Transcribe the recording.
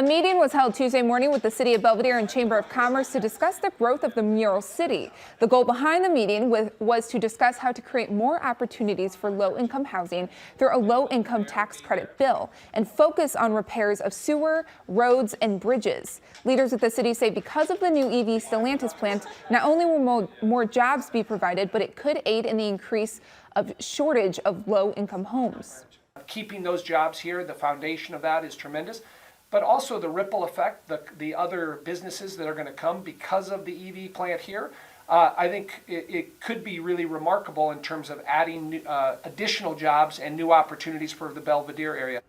A meeting was held Tuesday morning with the City of Belvidere and Chamber of Commerce to discuss the growth of the mural city. The goal behind the meeting was to discuss how to create more opportunities for low-income housing through a low-income tax credit bill and focus on repairs of sewer, roads, and bridges. Leaders at the city say because of the new EV Stellantis plant, not only will more jobs be provided, but it could aid in the increase of shortage of low-income homes. Keeping those jobs here, the foundation of that is tremendous. But also the ripple effect, the other businesses that are going to come because of the EV plant here, I think it could be really remarkable in terms of adding additional jobs and new opportunities for the Belvidere area.